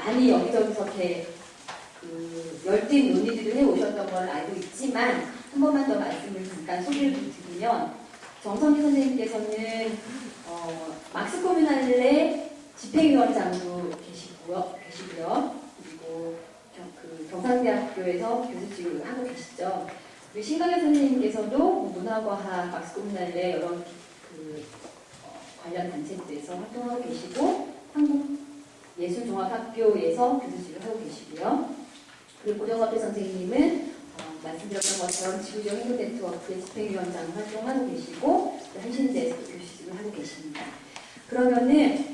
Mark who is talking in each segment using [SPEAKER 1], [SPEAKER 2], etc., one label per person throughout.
[SPEAKER 1] 많이 여기저기서 이렇게 열띤 논의들을 해오셨던 걸 알고 있지만 한 번만 더 말씀을 잠깐 소개를 드리면 정선희 선생님께서는 막스 코뮤날레 집행위원장으로 계시고요. 그리고 경상대학교에서 교수직을 하고 계시죠. 그리고 신강현 선생님께서도 문화과학 막스 코뮤날레 여러 관련 단체들에서 활동하고 계시고 한국예술종합학교에서 교수직을 하고 계시고요. 그리고 고정업대 선생님은 말씀드렸던 것처럼 지구적 행동 네트워크의 집행위원장 활동하고 계시고 한신대에서 교수직을 하고 계십니다. 그러면은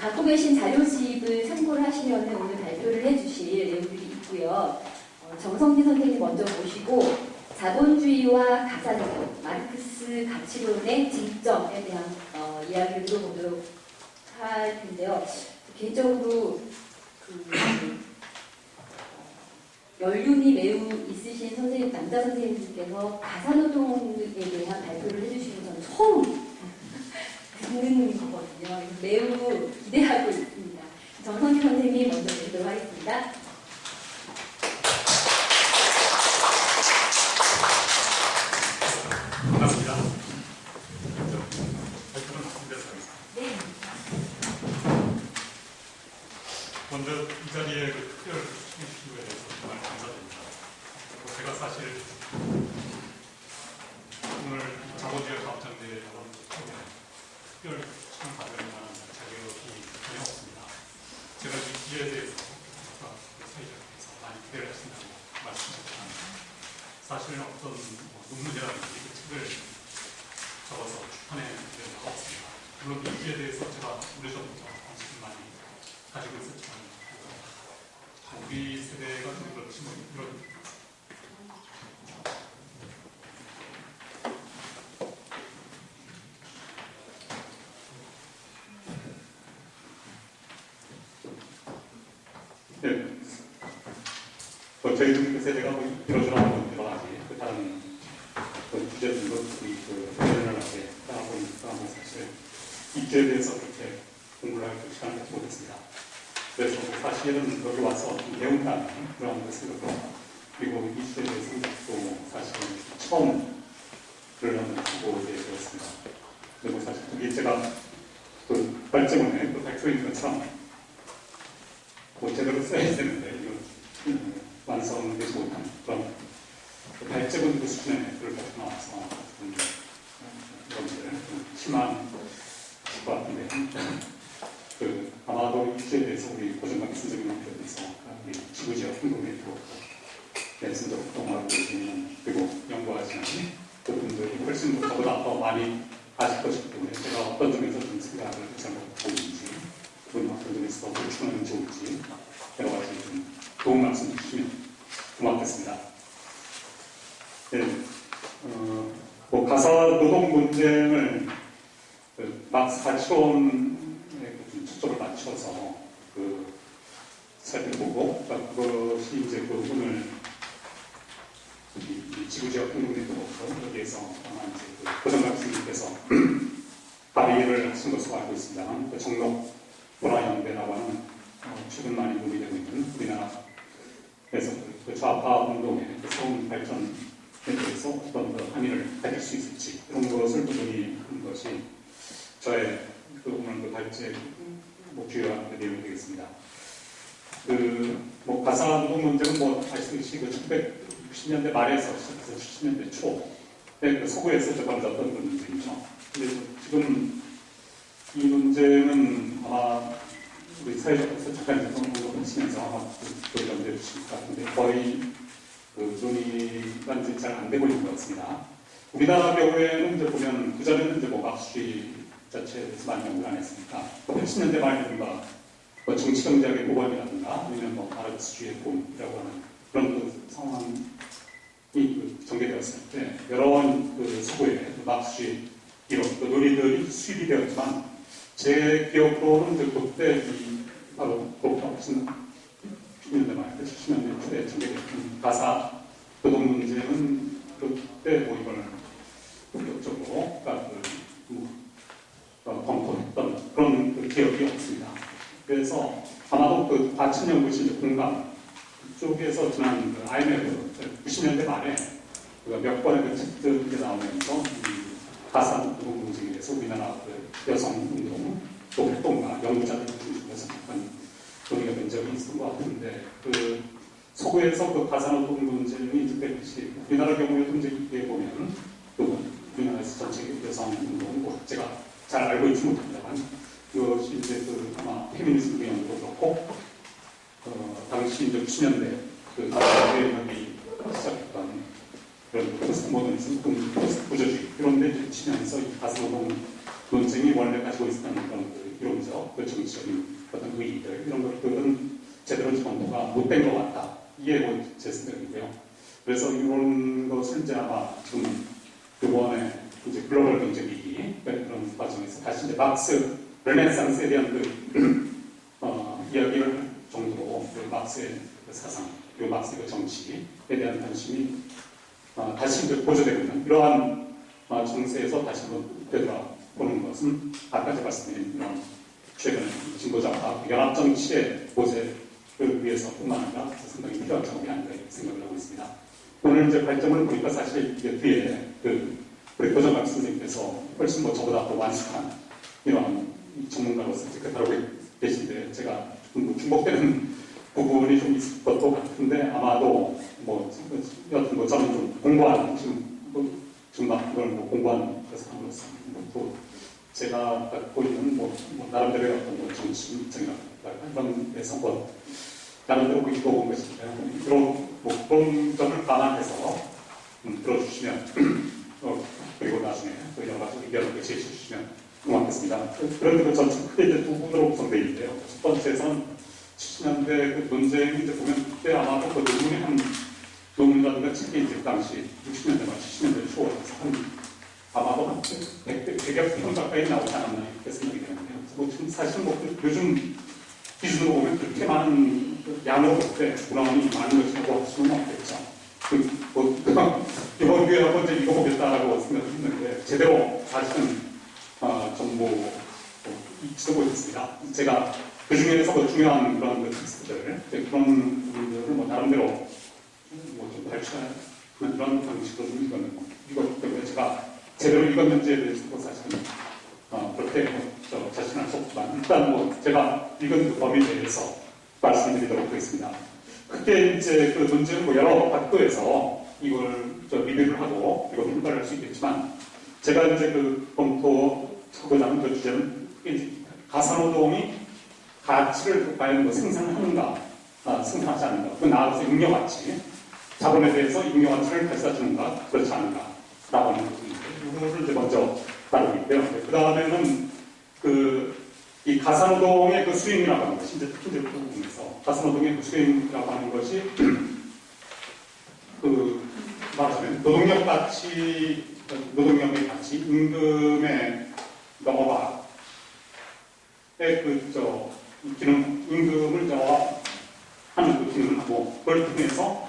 [SPEAKER 1] 갖고 계신 자료집을 참고를 하시면은 오늘 발표를 해주실 내용들이 있고요. 정성진 선생님 먼저 모시고 자본주의와 가사노동, 마르크스 가치론의 쟁점에 대한 이야기를 들어보도록 할 텐데요. 개인적으로 연륜이 매우 있으신 선생님, 남자 선생님들께서 가사노동에 대한 발표를 해주시는 건 처음 듣는 거거든요. 매우 기대하고 있습니다. 정선희 선생님 먼저 드리도록 하겠습니다.
[SPEAKER 2] 반갑습니다. 발표는 준비해서 하겠습니다.
[SPEAKER 1] 네.
[SPEAKER 2] 먼저 이 자리에 특별 출연해 주셔서 정말 감사드립니다. 제가 사실 오늘 자본주의 과학장대에 나온 특별 출연 받을 만한 자격이 전혀 없습니다. 제가 이 기회에 대해서 사회자께서 많이 기대를 하신다고 말씀하셨지만 사실은 어떤 논문이라든지 그 책을 적어서 출판해 드린 바가 없습니다. 물론 이 기회에 대해서 제가 오래전부터 관심을 많이 가지고 있었지만 우리 세대가 좀 그렇지 뭐 이런 네. 저희 그 세대가 뭐 이러저러한 여러 가지 다른 주제들도 우리 대련하게 하고 있다고 사실 이 기회에 대해서 그렇게 공부를 할 시간을 갖지 못했습니다. 그래서 사실은 여기 와서 배운다는 그런 것을 그리고 이 주제에 대해서 또 사실 처음 그런 보고에 되었습니다. 그리고 사실 그게 제가 발제문에 발표해 있는 것처럼 제대로 써야 되는데 완성되지 못한 그런 발제문 수준의 글을 가지고 나와서 여러분들 심한 것 같은데 아마도 이 주제에 대해서 우리 고정관계 선생님께서 지구지역 행동 네트워크 선적 활동하고 계시는 그리고 연구하시는 그분들이 훨씬 저보다 더 많이 아실 것이기 때문에 제가 어떤 점에서 좀 생각을 잘못하고 있는지 그분 어떤 점에서 더 보충하면 좋을지 여러 가지 좀 도움 말씀 주시면 고맙겠습니다. 네, 가사 노동 논쟁을 막스 가치론에 초점을 맞춰서 살펴보고 그것이 이제 오늘 지구지역 행동 네트워크 여기에서 아마 이제 고정락 선생님께서 발의를 하신 것으로 알고 있습니다. 정록 보라연대라고 하는 최근 많이 논의되고 있는 우리나라에서 좌파 운동의 새로운 발전에 대해서 어떤 함의를 가질 수 있을지 그런 것을 논의하는 것이 저의 오늘 발제 주요한 내용이 되겠습니다. 가사 노동 논쟁은 아시다시피 1960년대 말에서 시작해서 70년대 초에 서구에서 접어졌던 그런 논쟁이죠. 근데 지금 이 논쟁은 아마 우리 사회적으로 작가님께서 언급을 하시면서 아마 연대해 주실 것 같은데 거의 논의가 잘 안 되고 있는 것 같습니다. 우리나라 경우에는 이제 보면 그전에는 이제 막수주의 자체에 대해서 많이 연구를 안 했으니까 80년대 말이라든가 정치경제학의 모범이라든가 아니면 마르크스주의의 봄이라고 하는 그런 상황이 전개되었을 때 여러 서구의 막수주의 이론 논의들이 수입이 되었지만 제 기억으로는 그때 바로 그것보다 훨씬 60년대 말, 70년대 초에 전개됐던 가사 노동 문제는 그때 이걸 본격적으로 검토했던 그런 기억이 없습니다. 그래서 아마도 그 과천연구실 이제 공감 쪽에서 지난 그 IMF 90년대 말에 몇 번의 그 책들이 나오면서 이 가산노동 문제에 대해서 우리나라 그 여성운동 또 활동가 연구자들 중에서 약간 논의가 된 적이 있었던 것 같은데 그 서구에서 그 가산노동 논쟁이 특별히 우리나라 경우에도 이제 이게 보면 또 우리나라에서 전체 여성운동 뭐 제가 잘 알고 있지 못합니다만 이것이 이제 그 아마 페미니즘 개념도 그렇고 당시 이제 90년대 그 대학이 시작했던 그런 포스트 모더니즘, 포스트 구조주의 이런 데 치면서 이 가산노동 논쟁이 원래 가지고 있었던 그런 그 이론적, 그 정치적인 어떤 의의들 이런 것들은 제대로 검토가 못된 것 같다. 이게 뭐 제 생각이고요. 그래서 이런 것을 이제 아마 지금 이번에 이제 글로벌 경제 위기 그런 과정에서 다시 이제 막스 르네상스에 대한 그 이야기를 할 정도로 그 막스의 그 사상, 그 막스의 그 정치에 대한 관심이 다시 이제 보조되고 있는 이러한 정세에서 다시 한번 되돌아보는 것은 아까 제가 말씀드린 이런 최근 진보자와 연합정치의 보제를 위해서뿐만 아니라 상당히 필요한 작업이 아닌가 생각을 하고 있습니다. 오늘 이제 발전을 보니까 사실 이게 뒤에 우리 도전박 선생님께서 훨씬 뭐 저보다 더 완숙한 이런 전문가로서 이렇게 다루고 계신데 제가 조금 중복되는 부분이 좀 있을 것도 같은데 아마도 여튼 저는 좀 공부하는 지금 막 이걸 공부하는 그래서 함으로써 또 제가 갖고 있는 나름대로의 어떤 정치 입장이랄까 이런 데서 나름대로 읽어본 것인데요. 그런 점을 감안해서 들어주시면 그리고 나중에 또 여러 가지 의견을 제시해 주시면 고맙겠습니다. 그런데 전체 크게 이제 두 부분으로 구성되어 있는데요. 첫 번째는 70년대 그 논쟁이 이제 보면 그때 아마도 그 논문이 논문이라든가 책이 이제 그 당시 60년대 말 70년대 초에서 아마도 한 100여 편 가까이 나오지 않았나 이렇게 생각이 되는데요. 사실 요즘 기준으로 보면 그렇게 많은 양으로 볼 때 문헌이 많은 것이라고 할 수는 없겠죠. 이번 기회에 한번 이제 읽어보겠다라고 생각을 했는데 제대로 사실은 정보일지도 모르겠습니다. 제가 그 중에서 중요한 그런 텍스트들 그런 부분들을 나름대로 좀 발췌하는 그런 방식으로 좀 읽었기 때문에 제가 제대로 읽었는지에 대해서 사실은 그렇게 자신할 수 없지만 일단 제가 읽은 그 범위에 대해서 말씀드리도록 하겠습니다. 크게 이제 그 논쟁은 여러 각도에서 이걸 리뷰를 하고 이걸 평가를 할 수 있겠지만 제가 이제 그 검토하고자 하는 그 주제는 가산노동이 가치를 과연 생산하는가, 생산하지 않는가, 그 나아가서 잉여가치, 자본에 대해서 잉여가치를 발사 주는가, 그렇지 않은가, 라고 하는 부분인데, 이거를 이제 먼저 다루고 있고요. 그 다음에는 이 가산노동의 그 수익이라고 하는 것이, 이제 특히 이제 부분에서 가산노동의 그 수익이라고 하는 것이, 말하자면 노동력의 가치, 임금의 넘어가, 임금을 하는 그 기능을 하고, 그걸 통해서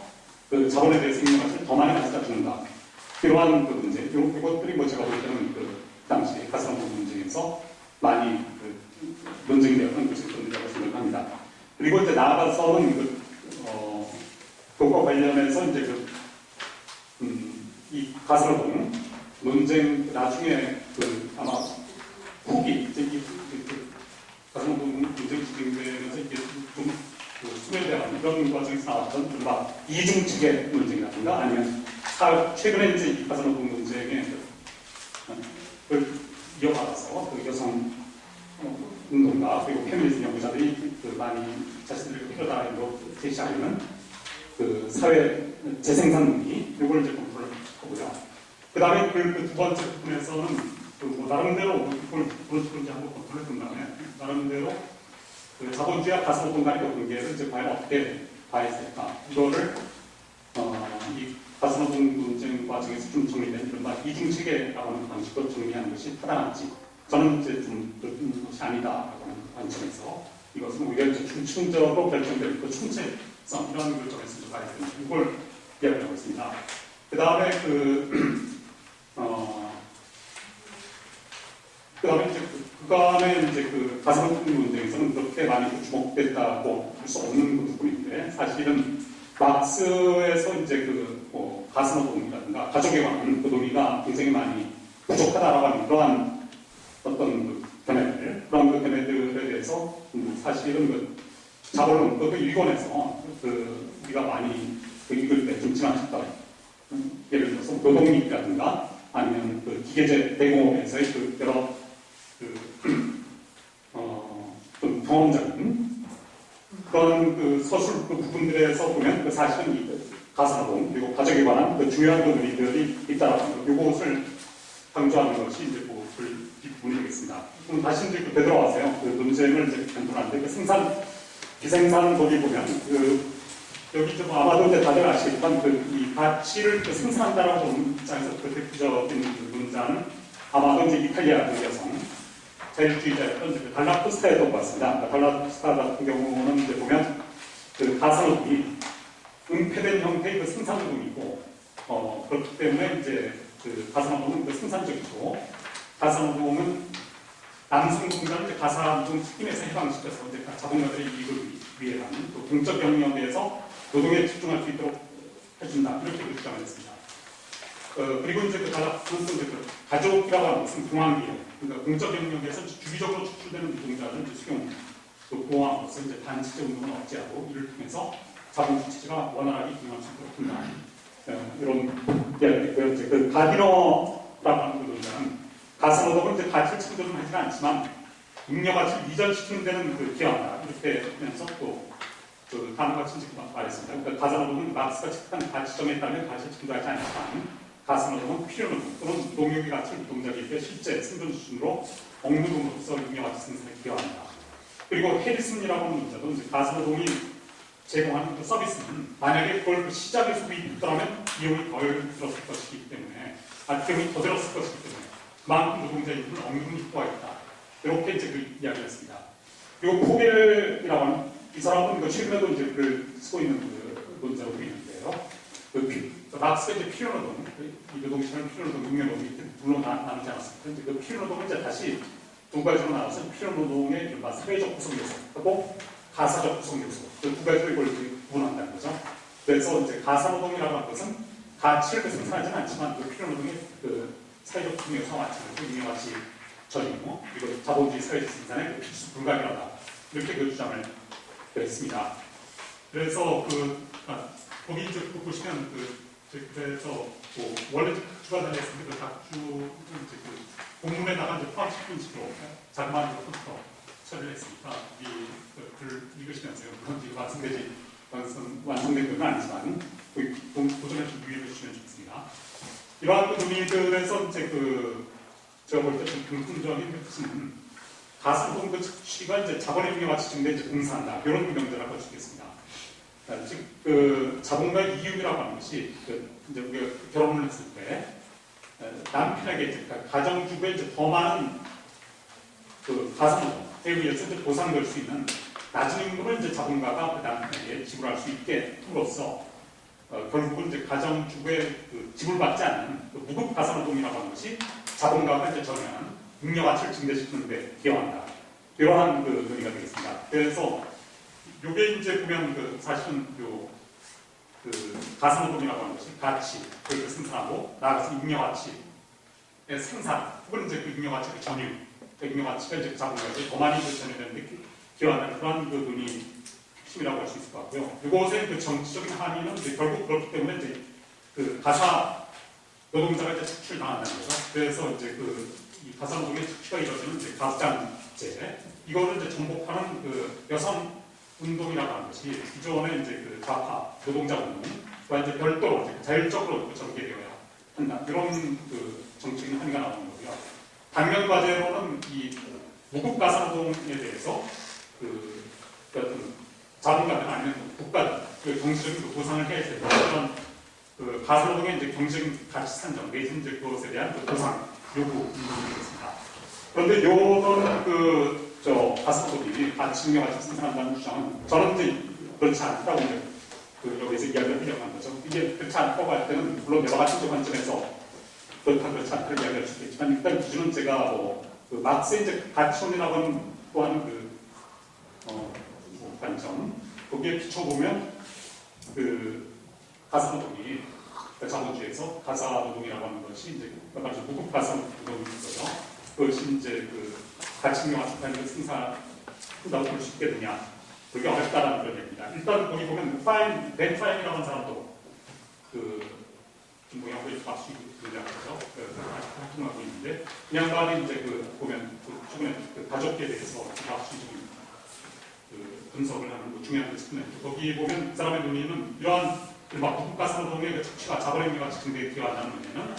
[SPEAKER 2] 그 자본에 대해서 잉여가치를 더 많이 가져다 주는가. 이러한 그 문제, 이것들이 제가 볼 때는 당시 가산노동 문제에서 많이 논쟁이 되었던 것이라고 생각합니다. 그리고 이제 나아가서는 그것과 관련해서 이제 이 가산노동 논쟁 나중에 아마 후기 이제 가산노동 논쟁이 진행되면서 이게 좀 수렴되는 이런 과정에서 나왔던 이중측의 논쟁이라든가 아니면 최근에 이제 이 가산노동 논쟁에 이어받아서 여성 운동가 그리고 페미니즘 연구자들이 많이 자신들의 필요다 이거 제시하려는 사회 재생산 논의 이걸 이제 공부를 하고요. 그 다음에 두 번째 부분에서는 나름대로 그걸 이제 한번 검토를 했던 다음에 나름대로 자본주의와 가산노동 간의 관계를 이제 과연 어떻게 봐야 될까 이거를 이 가산노동 논쟁 과정에서 좀 정리된 이른바 이중체계라고 하는 방식으로 정리하는 것이 타당한지 저는 이제 좀 그런 것이 아니다라고 하는 관점에서 이것은 오히려 중층적으로 결정될 그 충체성 이런 결정에서 좀 봐야 되는 이걸 이야기하고 있습니다. 그 다음에 그다음에 이제 북한의 이제 그 가상노동 논쟁에서는 그렇게 많이 주목됐다고 볼 수 없는 부분인데 사실은 막스에서 이제 그 가상노동이라든가 가족에 관한 그 논의가 굉장히 많이 부족하다라고 하는 그러한 어떤 그 견해들 그런 그 견해들에 대해서 사실은 그 자본론 그 일본에서 그 우리가 많이 그 읽을 때 좀 지나쳤던 예를 들어서 노동력이라든가 아니면 그 기계제 대공업에서의 그 여러 좀 경험적인 그런 그 서술 그 부분들에서 보면 그 사실은 이 가사노동 그리고 가족에 관한 그 중요한 그 논의들이 있다라는 거 이것을 강조하는 것이 이제 그 뒷부분이 되겠습니다. 그럼 다시 이제 그 되돌아와서요. 그 논쟁을 이제 변동하는데 그 생산 비생산 거기 보면 그 여기 좀 아마도 이제 다들 아시겠지만 그 이 가치를 그 생산한다라고 보는 입장에서 그 대표적인 그 문장은 아마도 이제 이탈리아 그 여성 자유주의자였던 그 달라코스타였던 것 같습니다. 그러니까 달라코스타 같은 경우는 이제 보면 그 가산업이 은폐된 형태의 그 생산노동이고 그렇기 때문에 이제 그 가산노동은 그 생산적이고 가산노동은 남성 노동자를 가산노동 책임에서 해방시켜서 이제 자동차들의 이익을 위해 하는 또 공적 영역에서 노동에 집중할 수 있도록 해준다 이렇게 주장을 했습니다. 그리고 이제 그 가족이라고 하는 것은 공항기업, 그러니까 공적 영역에서 주기적으로 추출되는 노동자를 이제 수용, 또 보호함으로써 이제 단체적 운동을 억제하고 이를 통해서 자본 주체가 원활하게 기능할 수 있도록 한다. 이런 이야기가 있고요. 이제 그 가디너라고 하는 그 노동자는 가산노동은 이제 가치를 창조는 하지는 않지만 잉여가치를 이전시키는 데는 그 기여한다. 이렇게 하면서 또 그 다음과 같이 말했습니다. 그러니까 가산노동은 막스가 책한 가치점에 따르면 가치를 창조하지 않지만 가산노동은 필요노동 또는 농역의 가치를 노동자에게 실제 생존 수준으로 억누름으로써 잉여가치 생산에 기여한다. 그리고 해리슨이라고 하는 노동자도 이제 가산노동이 제공하는 그 서비스는 만약에 그걸 그 시작에 소비이 있더라면 비용이 덜 들었을 것이기 때문에 비용이 더 들었을 것이기 때문에 그만큼 노동자 인구는 억누름이 효과가 있다. 이렇게 이제 그 이야기를 했습니다. 그리고 포겔이라고 하는 이 사람은 최근에도 이제 글을 쓰고 있는 그 논자로 보이는데요. 막스가 이제 필요노동, 이 노동시장은 필요노동, 육면노동이 물론 나누지 않았습니다. 이제 그 필요노동은 이제 다시 두 가지로 나눠서 필요노동의 사회적 구성 요소, 하고 가사적 구성 요소, 그 두 가지로 이걸 구분한다는 거죠. 그래서 이제 가사노동이라고 하는 것은 가치를 생산하지는 않지만 그 필요노동의 그 사회적 구성 요소와 마찬가지로 잉여가치 전이고 그리고 자본주의 사회적 생산의 그 필수 불가결하다. 이렇게 그 주장을 했습니다. 그래서 거기 이제 보시면 그래서 원래 각주가 달려있습니다. 그 각주는 이제 그 본문에다가 이제 포함시킨 식으로 자그마한 것부터 처리를 했으니까 이 글을 읽으시면서요. 물론 이게 완성된 건 아니지만 고전에 좀 유의해 주시면 좋습니다. 이러한 그 논의들에서 이제 제가 볼 때 좀 공통적인 뜻은 가산노동 그 취지가 이제 자본의 잉여가치 증대에 이제 공사한다. 이런 명제를 할 수 있겠습니다. 즉, 자본가의 이윤이라고 하는 것이 이제 우리가 결혼을 했을 때 남편에게 이제 가정주부에 이제 더 많은 가산노동에 의해서 이제 보상될 수 있는 낮은 임금을 이제 자본가가 그 남편에게 지불할 수 있게 함으로써 결국은 이제 가정주부의 지불받지 않는 무급 가산노동이라고 하는 것이 자본가가 이제 전해하는 잉여가치를 증대시키는 데 기여한다. 이러한 논의가 되겠습니다. 그래서 요게 이제 보면 사실은 가산노동이라고 하는 것이 가치, 그걸 생산하고 나아가서 잉여가치의 생산, 혹은 이제 그 잉여가치의 전유, 그 잉여가치가 이제 자본가에게 더 많이 전유되는 데 기여하는 그런 논의 핵심이라고 할 수 있을 것 같고요. 이것의 정치적인 함의는 이제 결국 그렇기 때문에 이제 가사 노동자가 이제 착취당한다는 거죠. 그래서 이제 이 가산노동의 착취가 이루어지는 이제 가부장제, 이거를 이제 전복하는 여성 운동이라고 하는 것이 기존의 이제 좌파 노동자 운동과 이제 별도로 이제 자율적으로 전개되어야 한다. 이런 정책인 함의가 나오는 거고요. 당면 과제로는 이 무급 가산노동에 대해서 어떤 자본가들 아니면 국가들 경제적인 보상을 해야 되는 그런 가산노동의 이제 경제적 가치 산정 내지는 이제 그것에 대한 보상 요구 운동이겠습니다. 그런데 이런 가산노동이 가치 잉여가치 생산한다는 주장은 저는 이제 그렇지 않다고 이제 여기서 이야기를 하려고 한 거죠. 이게 그렇지 않다고 할 때는 물론 여러 가지 관점에서 그렇지 않다고 이야기할 수 있겠지만 일단 기준은 제가 그 막스의 이제 가치론이라고 하는 또한 관점, 거기에 비춰보면 그 가사노동이 자본주의에서 가사노동이라고 하는 것이 이제 말하자면 무급 가사노동인 거죠. 그것이 이제 그 가치와 생산을 생산한다고 볼 수 있겠느냐? 그게 어렵다라는 그런 얘기입니다. 일단 거기 보면 벤 파인이라고 하는 사람도 김봉영하고 박수 분야죠. 활동하고 있는데 이 양반이 이제 보면 최근에 가족에 대해서 박수적인 분석을 하는 중요한 측면이죠. 거기 보면 그 사람의 논의는 이러한 무급 가사노동의 착취가 자본행위가 증대에 기여한다는 논의는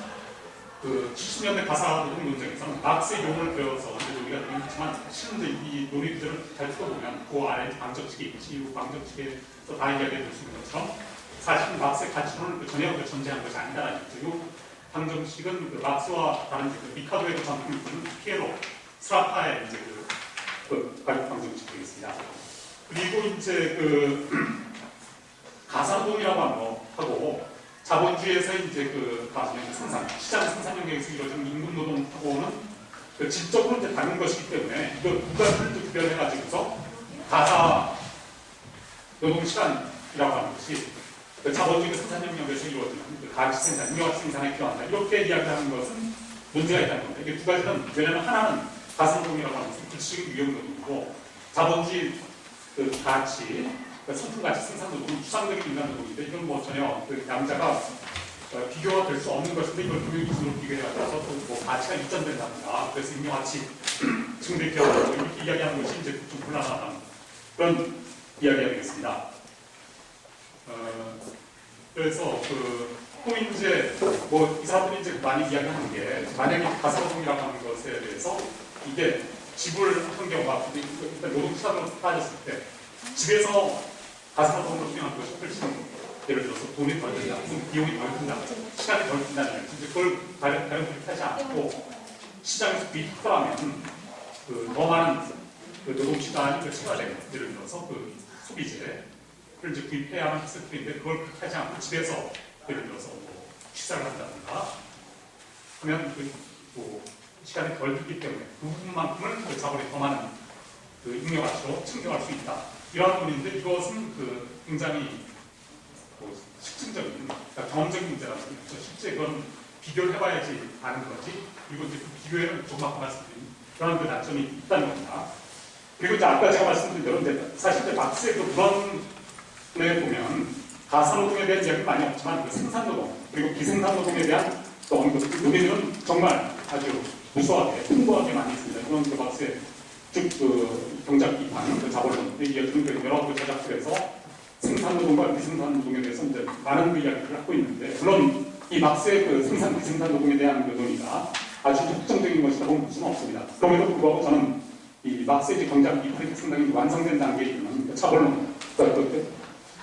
[SPEAKER 2] 70년대 가사노동 논쟁에서는 막스의 용어를 배워서 우리가 얘기했지만 실은 이 논의 구조를 잘 풀어보면 그 아래 방정식이 있지, 방정식에서 다 이야기해 줄 수 있는 것처럼 사실 막스의 가치론을 전혀 전제한 것이 아니다라는 거죠. 방정식은 막스와 다른 리카도의 전통을 보는 피에로 스라파의 이제 가격 방정식 되겠습니다. 그리고 이제 가사노동이라고 하는 거하고 자본주의에서 이제 생산, 시장 생산 영역에서 이루어지는 임금 노동하고는 질적으로 이제 다른 것이기 때문에 이거 두 가지를 구별해가지고서 가사 노동 시간이라고 하는 것이 자본주의 생산 영역에서 이루어지는 가치 생산, 인력 생산에 필요한다. 이렇게 이야기하는 것은 문제가 있다는 겁니다. 이게 두 가지는 왜냐하면 하나는 가사노동이라고 하는 것은 불식의 유형 노동이고 자본주의 가치, 성품 가치 생산 노동은 추상적인 인간 노동인데 이건 뭐 전혀 양자가 비교가 될 수 없는 것인데 이걸 금융기술로 비교해가지고 또 가치가 이전된답니다. 그래서 인명가치 증대기하고 이렇게 이야기하는 것이 이제 좀 곤란하다는 그런 이야기가 되겠습니다. 그래서 또 이제 이 사람들이 이제 많이 이야기하는 게 만약에 가사노동이라고 하는 것에 대해서 이게 지불 한 경우가 일단 노동시간으로 따졌을 때 집에서 가사노동으로 수행하는 것이 훨씬 예를 들어서 돈이 덜 든다, 비용이 덜 든다, 시간이 덜 든다는 거죠. 그걸 다른 분이 하지 않고 시장에서 구입하라면 더 많은 노동시간이 초과되는 예를 들어서 소비재를 이제 구입해야만 했을 텐데 그걸 하지 않고 집에서 예를 들어서 식사를 한다든가 하면 시간이 덜 들기 때문에 그 부분만큼은 자본에 더 많은 잉여가치로 챙겨갈 수 있다. 이러한 논리인데 이것은 굉장히 실증적인, 경험적인 문제라고 생각해요. 실제 그건 비교를 해봐야지 아는 거지. 그리고 이제 비교에는 조금 아까 말씀드린 그런 단점이 있다는 겁니다. 그리고 이제 아까 제가 말씀드린 대로 이제 사실 이제 막스의 문헌에 보면 가사노동에 대한 이야기는 많이 없지만 생산노동 그리고 비생산노동에 대한 논의는 정말 아주 무수하게 풍부하게 많이 있습니다. 그런 막스의 즉 경작 비판, 자본론에 이어지는 여러 제작들에서 생산노동과 비생산노동에 대해서 이제 많은 이야기를 하고 있는데 물론 이 막스의 생산 비생산노동에 대한 논의가 아주 특정적인 것이라고 볼 수는 없습니다. 그럼에도 불구하고 저는 이 막스의 경작 비판이 상당히 완성된 단계에 있는 자본론,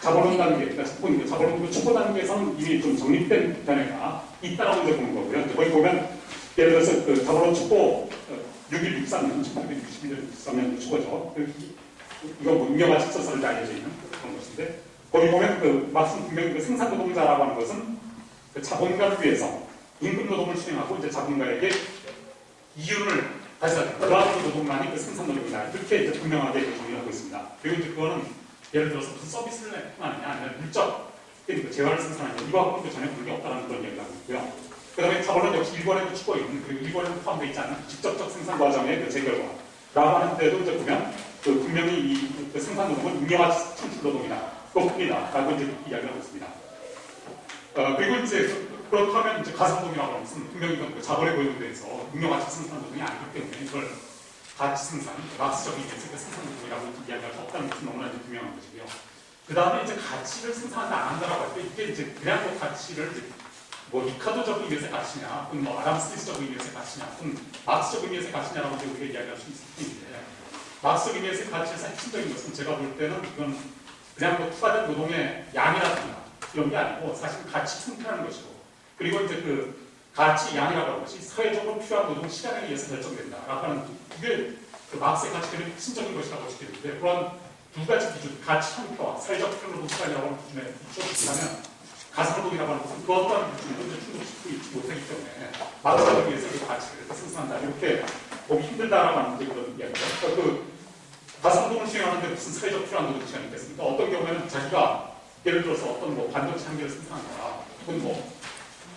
[SPEAKER 2] 자본론 단계, 자본론 초보 단계에서는 이미 좀 정립된 견해가 있다라고 이제 보는 거고요. 거기 보면 예를 들어서 자본론 초보 6163년, 1961년 초보죠. 이건 인명화 직서서를 알려져 있는 그런 것인데 거기 보면 막스는 분명히 생산노동자라고 하는 것은 자본가를 위해서 임금노동을 수행하고 이제 자본가에게 이윤을 가져다 그러한 노동만이 생산노동이다. 이렇게 이제 분명하게 정의하고 있습니다. 그리고 이제 그거는 예를 들어서 무슨 서비스를 하느냐 아니면 물적 재화를 생산하느냐 이거하고는 전혀 관계없다는 그런 이야기를 하고 있고요. 그 다음에 자본은 역시 일본에도 축고 있는 그리고 일본에도 포함되어 있지 않은 직접적 생산 과정의 재결과라고 하는데도 이제 보면 분명히 이 생산노동은 인명화 창출노동이다. 그겁니다. 이제 이야기를 하고 있습니다. 그리고 이제 그렇다면 이제 가사노동이라고 하는 것은 분명히 자본에 고용돼서 인명화 생산노동이 아니기 때문에 이걸 가치 생산, 막스적인 생산노동이라고 이야기할 수 없다는 것은 너무나 분명한 것이고요. 그 다음에 이제 가치를 생산한다 안 한다라고 할 때 이게 이제 그냥 가치를 리카도적 의미에서의 가치냐, 혹은 아담 스미스적 의미에서의 가치냐, 혹은 막스적 의미에서의 가치냐라고 우리가 이야기할 수 있을 텐데 막스적 의미에서의 가치에서 핵심적인 것은 제가 볼 때는 이건 그냥 추가된 노동의 양이라든가 이런 게 아니고 사실 가치 승패라는 것이고 그리고 이제 가치 양이라고 하는 것이 사회적으로 필요한 노동 시간에 의해서 결정된다라고 하는 그게 막스의 가치들이 핵심적인 것이라고 볼 수 있는데 그런 두 가지 기준, 가치 형태와 사회적 필요 노동 시간이라고 하는 기준에 비추어진다면 가사노동이라고 하는 것은 그 어떤 기준으로 충족시키고 있지 못하기 때문에 막스를 위해서 그 가치를 생산한다 이렇게 보기 힘들다라고 하는 그런 이야기죠. 그러니까 그 가상노동을 수행하는데 무슨 사회적 필요한 노동 시간이 있겠습니까? 어떤 경우에는 자기가 예를 들어서 어떤 뭐 반도체 한 개를 생산한다, 혹은 뭐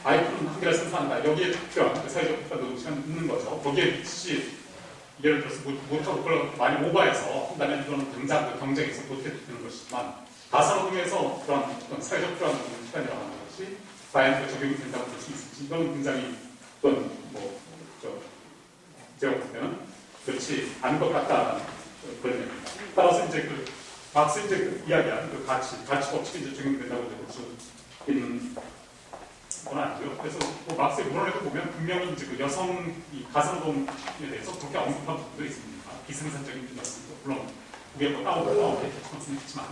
[SPEAKER 2] 아이폰 한 개를 생산한다, 여기에 필요한 그 사회적 필요한 노동 시간이 있는 거죠. 거기에 혹시 예를 들어서 못하고 그걸 많이 오버해서 한다면 이거는 당장 그 경쟁에서 못해 되는 것이지만 가상노동에서 그런 어떤 사회적 필요한 노동 시간이라고 하는 것이 과연 적용이 된다고 볼 수 있을지 이건 굉장히 어떤 제가 볼 때는 그렇지 않은 것 같다는 그런 얘기입니다. 따라서 이제 그 막스 이제 그 이야기한 그 가치 법칙이 이제 적용된다고 볼 수 있는 건 아니고요. 그래서 뭐 막스의 문헌에도 보면 분명히 이제 그 여성 이 가상노동에 대해서 그렇게 언급한 부분도 있습니다. 비생산적인 여성도 물론 그게 뭐 따오게 있지만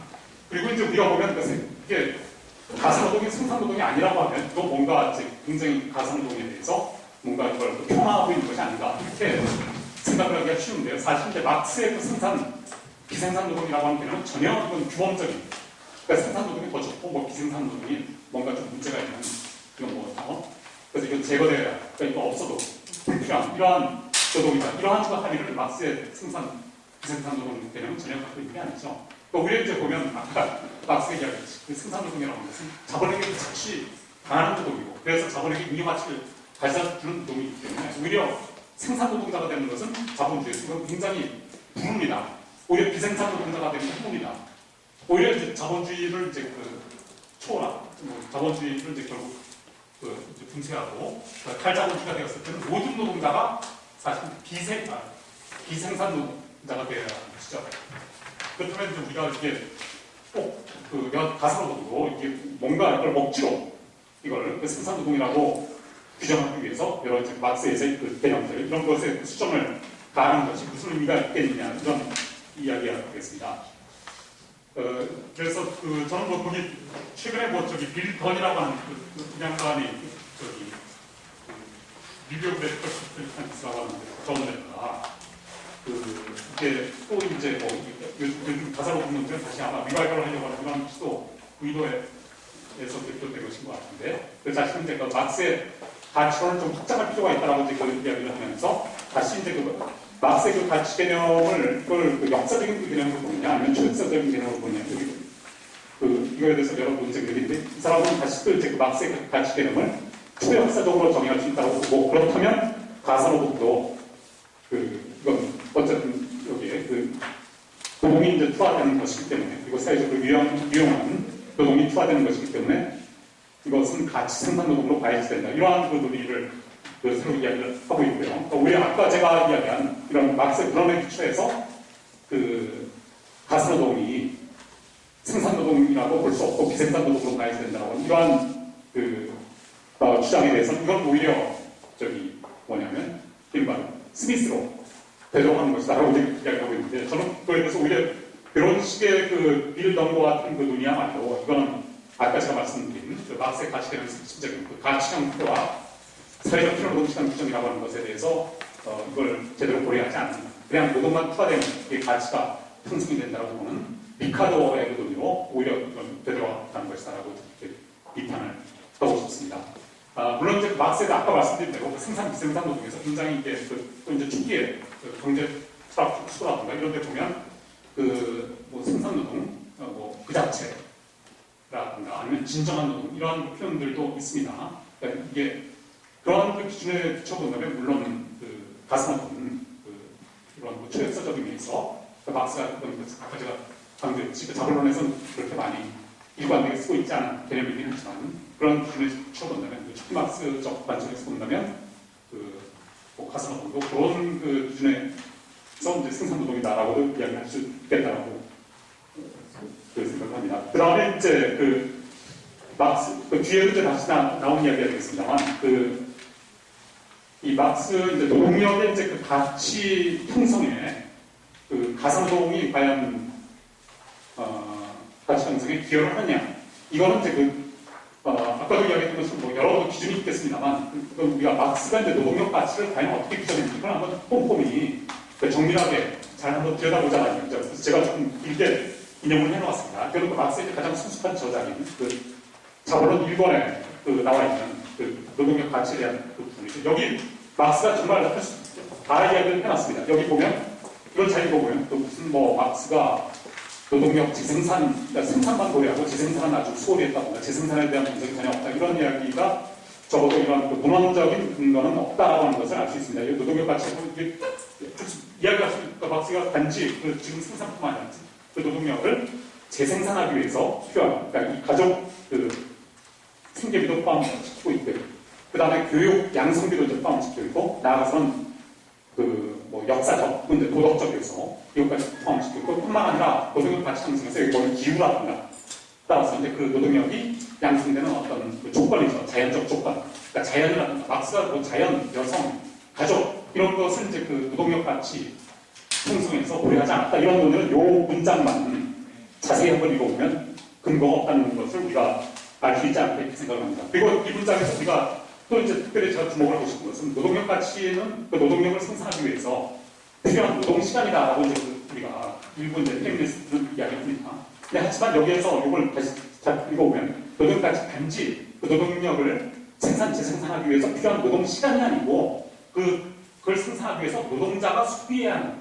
[SPEAKER 2] 그리고 이제 우리가 보면 이게 가상노동이 생산노동이 아니라고 하면 또 뭔가 이제 굉장히 가상노동에 대해서 뭔가 이걸 폄하하고 있는 것이 아닌가 이렇게 생각을 하기가 쉬운데요. 사실 이제 막스의 그 비생산노동이라고 하는 개념은 전혀 이건 규범적인, 그러니까 생산노동이 더 좋고 뭐 비생산노동이 뭔가 좀 문제가 있는 그런 뭐 그래서 이건 제거돼야, 그러니까 이거 없어도 불필요한 이러한 노동이다. 이러한 합의를 막스의 비생산노동 개념은 전혀 갖고 있는 게 아니죠. 또 우리가 이제 보면 아까 막스가 이야기했듯이 그 생산노동이라는 것은 자본에게 즉시 당하는 노동이고 그래서 자본에게 잉여가치를 가져다주는 노동이기 때문에 오히려 생산노동자가 되는 것은 자본주의에서 굉장히 부릅니다. 오히려 비생산노동자가 되는 행복이다. 오히려 이제 자본주의를 이제 그 초월한 자본주의를 이제 결국 이제 분쇄하고 탈자본주의가 되었을 때는 모든 노동자가 사실 비생산 노동자가 되어야 하는 것이죠. 그렇다면 이제 우리가 이게 꼭 가상노동도 이게 뭔가 이걸 억지로 이걸 생산노동이라고 규정하기 위해서 여러 이제 막스에서의 그 개념들 이런 것에 수정을 가하는 것이 무슨 의미가 있겠느냐 이런 이야기가 되겠습니다. 그래서 저는 뭐 거기 최근에 뭐 빌 던이라고 하는 그 양반이 리뷰 브레이크라고 하는 저번에가 이게 또 이제 뭐 요즘 가사로 보는 데 다시 아마 리바이벌을 하려고 하는 그런 시도 의도에서 대표된 것인 것 같은데 그 자신은 이제 그 막스의 가치론을 좀 확장할 필요가 있다라고 이제 그런 이야기를 하면서 다시 이제 막스의 그 가치 개념을 그 역사적인 개념으로 보느냐 아니면 초역사적인 개념으로 보느냐 이거에 대해서 여러 논쟁들이 있는데 이 사람은 다시 또 이제 그 막스의 그 가치 개념을 초역사적으로 정의할 수 있다고 보고 그렇다면 가사로부터 이건 어쨌든 여기에 노동이 이제 투하되는 것이기 때문에 그리고 사회적으로 유용한 노동이 투하되는 것이기 때문에 이것은 가치 생산노동으로 봐야지 된다. 이러한 그 논의를 새로 이야기를 하고 있고요. 우리 아까 제가 이야기한 이런 막스의 그런에 기초해서 가스노동이 생산노동이라고 볼 수 없고 비생산노동으로 봐야지 된다고 이러한 주장에 대해서는 이건 오히려 뭐냐면 일반 스미스로 대조하는 것이다라고 이야기하고 있는데 저는 그거에 대해서 오히려 이런 식의 빌 던과 같은 논의야말로 이거는 아까 제가 말씀드린 막스의 가치되는 심적인 가치 형태와 사회적 필요 노동시간 규정이라고 하는 것에 대해서 이걸 제대로 고려하지 않는 그냥 노동만 투하되는 가치가 형성이 된다고 보는 리카도의 논의로 오히려 이건 되돌아가는 것이다라고 비판을 하고 싶습니다. 물론 이제 막스가 아까 말씀드린 대로 생산 비생산 노동에서 굉장히 이게 또 이제 초기에 경제 철학 수라든가 이런 데 보면 뭐 생산 노동 그 자체라든가 아니면 진정한 노동 이러한 표현들도 있습니다. 그러니까 이게 그런 기준에 비춰본다면 물론 가스노동 이런 초역사적인 면에서 막스가 아까 제가 강조했지 자본론에서는 그렇게 많이 일관되게 쓰고 있지 않은 개념이긴 하지만 그런 기준에 비춰본다면 초기 막스적 관점에서 본다면 가스노동도 그런 기준에서 이제 생산노동이다라고도 이야기할 수 있겠다라고 생각을 합니다. 그 다음에 이제 막스 뒤에도 이제 다시 나온 이야기가 되겠습니다만 이 막스 이제 노동력의 이제 가치 형성에 가상노동이 과연 가치 형성에 기여를 하느냐 이거는 이제 아까도 이야기했던 것처럼 뭐 여러 기준이 있겠습니다만 우리가 막스가 이제 노동력 가치를 과연 어떻게 규정했는지 그걸 한번 꼼꼼히 정밀하게 잘 한번 들여다보자는 얘기죠. 그래서 제가 조금 길게 인용을 해놓았습니다. 이거는 막스의 가장 수습한 저작인 자본론 1권에 나와 있는 노동력 가치에 대한 부분이죠. 여기 막스가 정말 다 이야기를 해놨습니다. 여기 보면 이걸 잘 읽어보면 또 무슨 뭐 막스가 노동력 재생산, 그러니까 생산만 고려하고 재생산은 아주 소홀히 했다거나 재생산에 대한 분석이 전혀 없다. 이런 이야기가 적어도 이런 그 문헌적인 근거는 없다라고 하는 것을 알 수 있습니다. 이 노동력 가치가 이야기할 수 있다. 막스가 단지 그 지금 생산뿐만 아니라 그 노동력을 재생산하기 위해서 필요한, 그러니까 이 가족 그 생계비도 포함시키고 있고요. 그 다음에 교육, 양성비도 이제 포함시키고 있고, 나아가서는 그 뭐 역사적, 근데 도덕적 요소 이것까지 포함시키고 있고, 뿐만 아니라 노동력 가치 상승에서 여기 보면 기후라든가 따라서 이제 그 노동력이 양성되는 어떤 그 조건이죠. 자연적 조건. 그러니까 자연이라든가 막스가 뭐 자연, 여성, 가족 이런 것을 이제 그 노동력 가치 형성에서 고려하지 않았다. 이런 논의는 요 문장만 자세히 한번 읽어보면 근거가 없다는 것을 우리가 알 수 있지 않을까 이렇게 생각을 합니다. 그리고 이 문장에서 우리가 또 이제 특별히 제가 주목을 하고 싶은 것은 노동력 가치는 그 노동력을 생산하기 위해서 필요한 노동 시간이다라고 이제 우리가 일부 이제 페미니스트들 이야기합니다. 하지만 여기에서 이걸 다시 잘 읽어보면 노동 가치 단지 그 노동력을 재생산하기 위해서 필요한 노동 시간이 아니고 그걸 생산하기 위해서 노동자가 소비해야 하는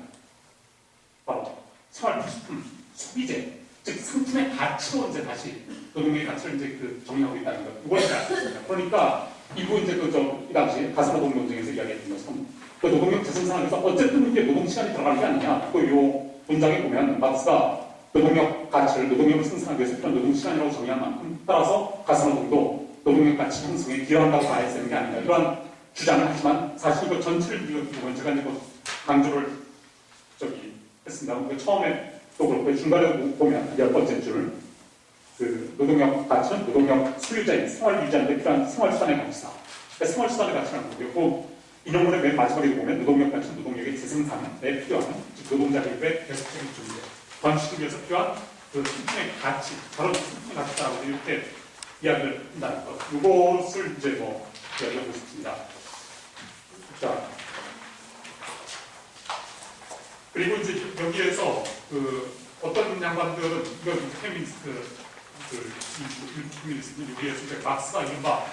[SPEAKER 2] 바로 생활필수품, 소비재, 즉 상품의 가치로 이제 다시 노동의 가치를 이제 그 정의하고 있다는 것. 이걸 잘 알겠습니다. 그러니까 일부 이제 이 당시 가사노동 논쟁에서 이야기했던 것처럼 그 노동력 재생산하면서 어쨌든 이게 노동 시간이 들어가는 게 아니냐. 또 이 문장에 보면 막스가 노동력 가치를 노동력을 생산하기 위해서 필요한 노동 시간이라고 정의한 만큼 따라서 가사노동도 노동력 가치 형성에 기여한다고 봐야 되는 게 아닌가. 이러한 주장을 하지만 사실 이거 전체를 보면 제가 이제 강조를 했습니다. 그 처음에 또 그렇고 중간에 보면 10번째 줄 그 노동력 가치는 노동력 소유자인 생활 유지하는 데 필요한 생활수단의 가치다. 그러니까 생활수단의 가치라는 거고요. 인용문의 맨 마지막에 보면 노동력 가치는 노동력의 재생산에 필요한 즉 노동자 개입의 계속적인 존재, 번식을 위해서 필요한 그 생산의 가치, 바로 생산의 가치다라고 이렇게 이야기를 한다는 것. 이것을 이제 이야기하고 싶습니다. 자. 그리고 이제 여기에서 어떤 양반들은 이거 페미니스트 여기에서 이제 막스가 이른바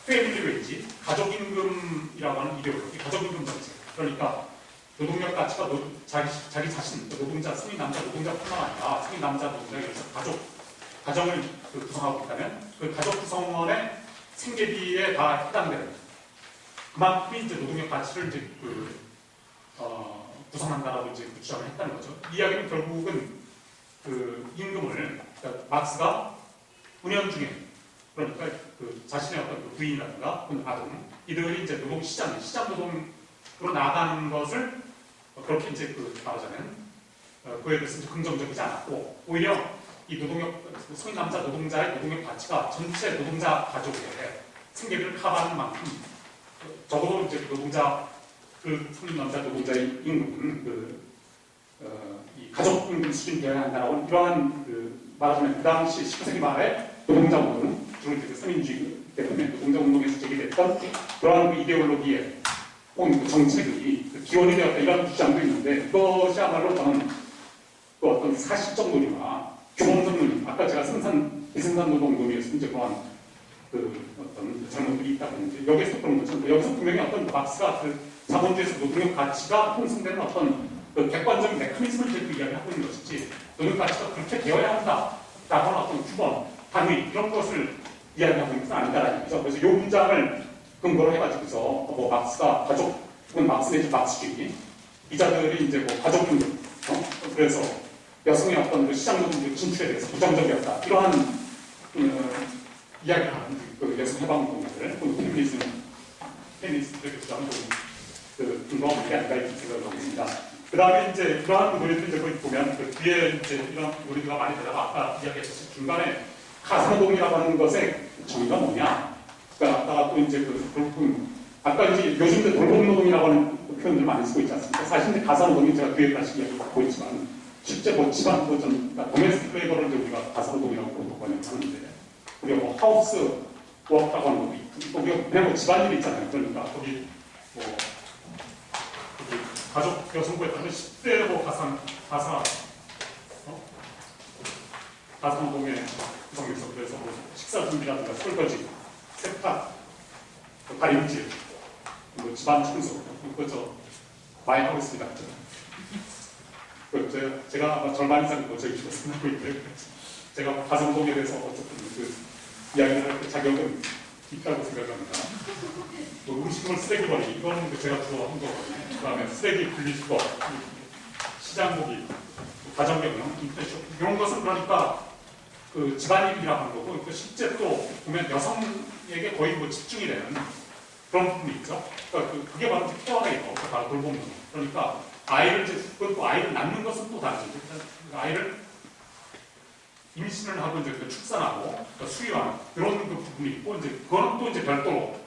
[SPEAKER 2] 패밀리 웨이지, 가족임금이라고 하는 이데올로기, 가족임금 정책. 그러니까 노동력 가치가 자기 자신, 노동자, 성인 남자 노동자뿐만 아니라 성인 남자 노동자에 의해서 가정을 구성하고 있다면 그 가족 구성원의 생계비에 다 해당되는 그만큼 이제 노동력 가치를 이제 구성한다라고 이제 주장을 했다는 거죠. 이 이야기는 결국은 그 임금을 그러니까 막스가 운영 중에 그러니까 그 자신의 어떤 그 부인이라든가 아동 이들이 이제 노동 시장 노동으로 나가는 것을 그렇게 이제 말하자면 그에 대해서 이제 긍정적이지 않았고 오히려 이 노동력 성인 남자 노동자의 노동력 가치가 전체 노동자 가족의 생계비를 커버하는 만큼 적어도 이제 노동자 그 성인 남자 노동자의 임금은 이 가족 임금 수준이 되어야 한다라고 이러한 말하자면 그 당시 19세기 말에 노동자 운동 주로 이제 서민주의 때문에 노동자 운동에서 제기됐던 그러한 이데올로기에 혹은 그 정책이 기원이 되었다 이런 주장도 있는데 그것이야말로 저는 그 어떤 사실적 논의와 규범적 논의, 아까 제가 비생산 노동 논의에서 이제 그러한 어떤 잘못들이 있다고 했는데 여기서 그런 것처럼 여기서 분명히 어떤 막스가 자본주의에서 노동력 가치가 형성되는 어떤 객관적인 메커니즘을 들고 이야기하고 있는 것이지 노동 가치가 그렇게 되어야 한다라고 하는 어떤 규범, 단위 이런 것을 이야기하고 있는 것은 아니다라는 거죠. 그래서 이 문장을 근거로 해가지고서 막스가 가족 혹은 막스 내지 막스주의 이자들이 이제 가족임금 그래서 여성의 어떤 시장노동 진출에 대해서 부정적이었다 이러한 이야기를 하는 여성 해방운동가들 혹은 페미니스트들의 주장은 근거가 있지 않을까 이렇게 생각을 하고 있습니다. 그 다음에 이제 이러한 논의들 이제 보면 뒤에 이제 이런 논의가 많이 되다가 아까 이야기했듯이 중간에 가사노동이라고 하는 것의 정의가 뭐냐? 그러니까 아까 또 이제 아까 이제 요즘 돌봄노동이라고 하는 표현들 많이 쓰고 있지 않습니까? 사실 이제 가사노동이 제가 뒤에 다시 이야기 갖고 있지만 실제 집안 그러니까 도메스틱 레이버를 이제 우리가 가사노동이라고 번역하는데 우리가 하우스 워크라고 하는 것도 있고 우리가 그냥 집안일이 있잖아요. 그러니까 거기 가족 여성부에 따른 10대 가사노동의 구성에서 그래서 식사 준비라든가 설거지, 세탁, 다림질, 집안 청소, 그저 많이 하고 있습니다. 제가 아마 절반 이상 저희 주로 생각하고 있는데 제가 가성동에 대해서 어쨌든 그 이야기를 할 때 자격은 있다고 생각합니다. 뭐 음식물 쓰레기 버리기 이거는 제가 주로 한 거거든요. 그다음에 쓰레기 분리수거, 시장고기, 가정경영, 인터넷 이런 것은 그러니까 그 집안일이라고 하는 거고 실제 또 보면 여성에게 거의 뭐 집중이 되는 그런 부분이 있죠. 그러니까 그게 바로 케어레이터, 바로 돌보는 거. 그러니까 아이를 또 아이를 낳는 것은 또 다르죠. 아이를 임신을 하고 이제 그 출산하고 그러니까 수유하는 그런 그 부분이 있고 이제 그거는 또 이제 별도로